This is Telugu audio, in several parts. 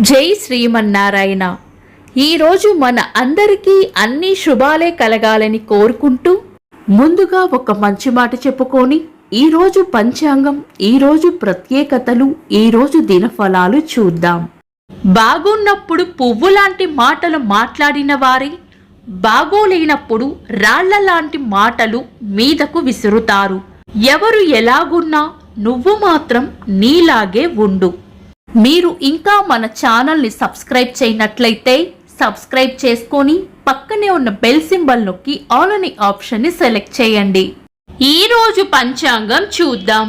జై శ్రీమన్నారాయణ. ఈరోజు మన అందరికీ అన్ని శుభాలే కలగాలని కోరుకుంటూ ముందుగా ఒక మంచి మాట చెప్పుకొని ఈరోజు పంచాంగం, ఈరోజు ప్రత్యేకతలు, ఈరోజు దినఫలాలు చూద్దాం. బాగున్నప్పుడు పువ్వు లాంటి మాటలు మాట్లాడిన వారి బాగోలేనప్పుడు రాళ్ల లాంటి మాటలు మీదకు విసురుతారు. ఎవరు ఎలాగున్నా నువ్వు మాత్రం నీలాగే ఉండు. మీరు ఇంకా మన ఛానల్ని సబ్స్క్రైబ్ చేయనట్లయితే సబ్స్క్రైబ్ చేసుకొని పక్కనే ఉన్న బెల్ సింబల్ నొక్కి ఆల్ అనే ఆప్షన్ని సెలెక్ట్ చేయండి. ఈరోజు పంచాంగం చూద్దాం.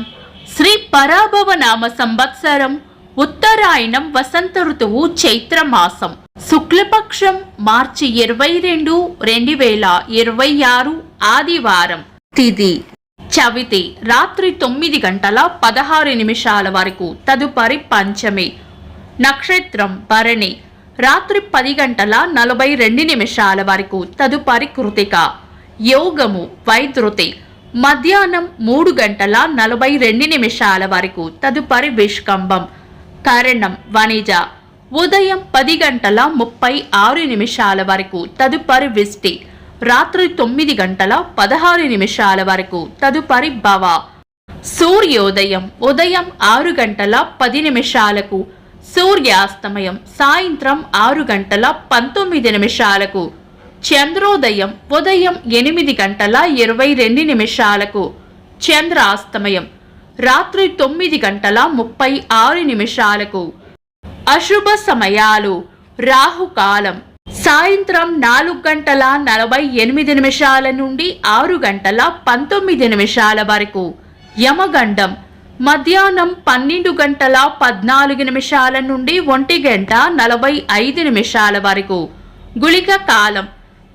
శ్రీ పరాభవ నామ సంవత్సరం, ఉత్తరాయణం, వసంత ఋతువు, చైత్రమాసం, శుక్లపక్షం, మార్చి 22, 2026, ఆదివారం. తిథి చవితి రాత్రి 9:16 వరకు, తదుపరి పంచమి. నక్షత్రం భరణి రాత్రి 10:42 వరకు, తదుపరి కృతిక. యోగము వైద్యుతి మధ్యాహ్నం 3:42 వరకు, తదుపరి విష్కంభం. కరణం వణిజ ఉదయం 10:36 వరకు, తదుపరి విష్టి రాత్రి 9:16 వరకు, తదుపరి భవ. సూర్యోదయం ఉదయం 6:10, సూర్యాస్తమయం సాయంత్రం 6:19. చంద్రోదయం ఉదయం 8:22, చంద్రాస్తమయం రాత్రి 9:36. అశుభ సమయాలు: రాహుకాలం సాయంత్రం 4:48 నుండి 6:19 వరకు. యమగండం మధ్యాహ్నం 12:14 నుండి 1:45 వరకు. గుళిక కాలం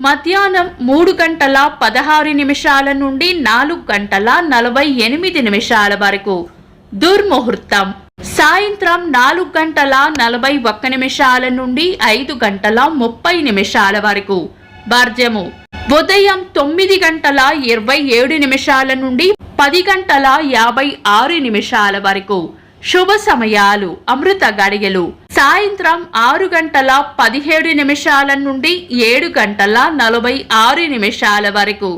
మధ్యాహ్నం 3:16 నుండి 4:48 వరకు. దుర్ముహూర్తం సాయంత్రం 4:41 నుండి 5:30 వరకు. వర్జము ఉదయం 9:27 నుండి 10:56 వరకు. శుభ సమయాలు: అమృత గడియలు సాయంత్రం 6:17 నుండి 7:46 వరకు.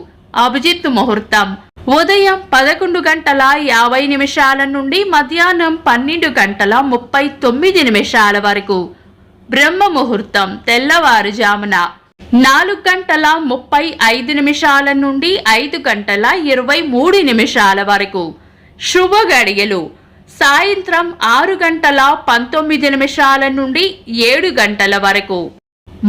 అభిజిత్ ముహూర్తం ఉదయం 11:50 నుండి మధ్యాహ్నం 12:39 వరకు. బ్రహ్మ ముహూర్తం తెల్లవారుజామున 4:35 నుండి 5:23 వరకు. శుభ గడియలు సాయంత్రం 6:19 నుండి 7 గంటల వరకు.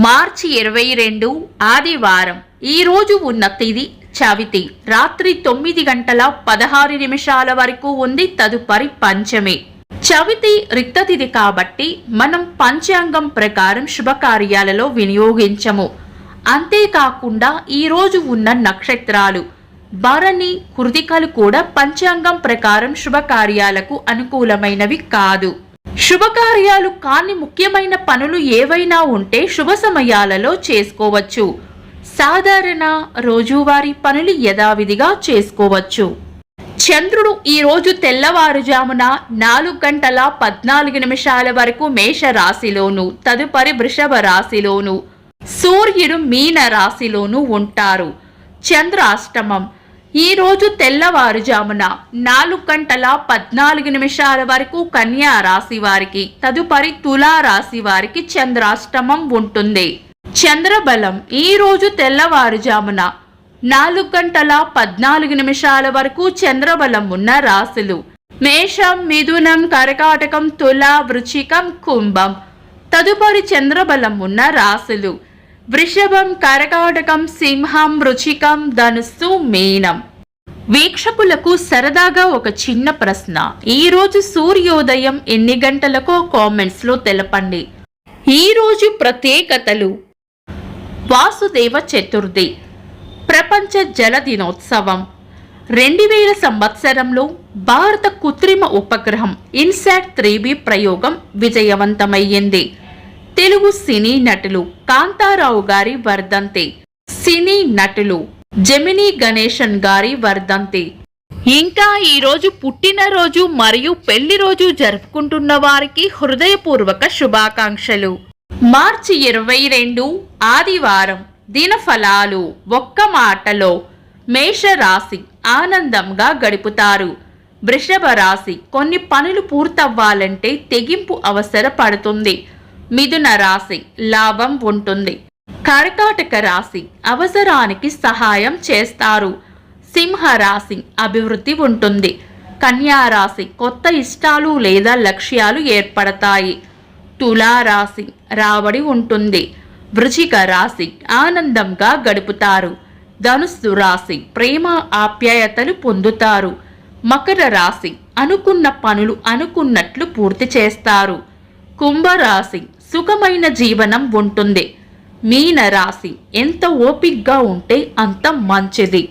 మార్చి 22 ఆదివారం. ఈ రోజు ఉన్న తిథి చవితి రాత్రి 9:16 వరకు ఉంది, తదుపరి పంచమి. చవితి రిక్త తిథి కాబట్టి మనం పంచాంగం ప్రకారం శుభకార్యాలలో వినియోగించము. అంతేకాకుండా ఈరోజు ఉన్న నక్షత్రాలు భరణి, కృతికలు కూడా పంచాంగం ప్రకారం శుభకార్యాలకు అనుకూలమైనవి కాదు. శుభకార్యాలు కాని ముఖ్యమైన పనులు ఏవైనా ఉంటే శుభ సమయాలలో చేసుకోవచ్చు. సాధారణ రోజువారీ పనులు యథావిధిగా చేసుకోవచ్చు. చంద్రుడు ఈరోజు తెల్లవారుజామున 4:14 వరకు మేష రాశిలోను, తదుపరి వృషభ రాశిలోను, సూర్యుడు మీన రాశిలోను ఉంటారు. చంద్రాష్టమం ఈరోజు తెల్లవారుజామున 4:14 వరకు కన్యా రాశి వారికి, తదుపరి తులా రాశి వారికి చంద్రాష్టమం ఉంటుంది. చంద్రబలం ఈరోజు తెల్లవారుజామున 4:14 వరకు చంద్రబలం ఉన్న రాశులు మేషం, మిథునం, కర్కాటకం, తుల, వృశ్చికం, కుంభం. తదుపరి చంద్రబలం ఉన్న రాశులు వృషభం, కర్కాటకం, సింహం, వృశ్చికం, ధనుస్సు, మీనం. వీక్షకులకు సరదాగా ఒక చిన్న ప్రశ్న. ఈరోజు సూర్యోదయం ఎన్ని గంటలకో కామెంట్స్ లో తెలపండి. ఈరోజు ప్రత్యేకతలు: వాసుదేవ చతుర్థి, ప్రపంచ జల దినోత్సవం. 2000 సంవత్సరంలో భారత కృత్రిమ ఉపగ్రహం ఇన్సాట్ 3B ప్రయోగం విజయవంతమయ్యింది. తెలుగు సినీ నటులు కాంతారావు గారి వర్ధంతి. సినీ నటులు జమినీ గణేశన్ గారి వర్ధంతి. ఇంకా ఈరోజు పుట్టినరోజు మరియు పెళ్లి రోజు జరుపుకుంటున్న వారికి హృదయపూర్వక శుభాకాంక్షలు. మార్చి 22 ఆదివారం. దినఫలాలు. ఒక్క మాటలో మేషరాశి ఆనందంగా గడుపుతారు. వృషభ రాశి కొన్ని పనులు పూర్తవ్వాలంటే తెగింపు అవసరపడుతుంది. మిథున రాశి లాభం ఉంటుంది. కర్కాటక రాశి అవసరానికి సహాయం చేస్తారు. సింహరాశి అభివృద్ధి ఉంటుంది. కన్యా రాశి కొత్త ఇష్టాలు లేదా లక్ష్యాలు ఏర్పడతాయి. తులారాశి రాబడి ఉంటుంది. వృశ్చిక రాశి ఆనందంగా గడుపుతారు. ధనుస్సు రాశి ప్రేమ ఆప్యాయతలు పొందుతారు. మకర రాశి అనుకున్న పనులు అనుకున్నట్లు పూర్తి చేస్తారు. కుంభరాశి సుఖమైన జీవనం ఉంటుంది. మీన రాశి ఎంత ఓపిగ్గా ఉంటే అంత మంచిది.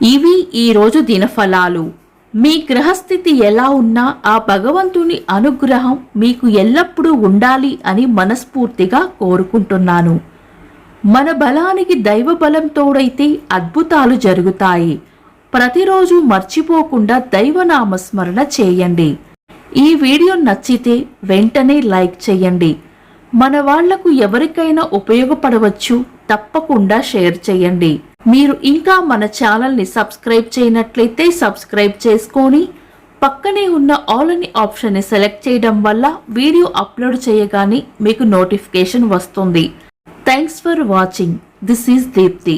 ఇవి ఈరోజు దినఫలాలు. మీ గ్రహస్థితి ఎలా ఉన్నా ఆ భగవంతుని అనుగ్రహం మీకు ఎల్లప్పుడూ ఉండాలి అని మనస్ఫూర్తిగా కోరుకుంటున్నాను. మన బలానికి దైవ బలం తోడైతే అద్భుతాలు జరుగుతాయి. ప్రతిరోజు మర్చిపోకుండా దైవనామస్మరణ చేయండి. ఈ వీడియో నచ్చితే వెంటనే లైక్ చేయండి. మన వాళ్లకు ఎవరికైనా ఉపయోగపడవచ్చు. తప్పకుండా షేర్ చేయండి. మీరు ఇంకా మన ఛానల్ని సబ్స్క్రైబ్ చేయనట్లయితే సబ్స్క్రైబ్ చేసుకొని పక్కనే ఉన్న ఆల్ అని ఆప్షన్ని సెలెక్ట్ చేయడం వల్ల వీడియో అప్లోడ్ చేయగానే మీకు నోటిఫికేషన్ వస్తుంది. Thanks for watching. This is Deepti.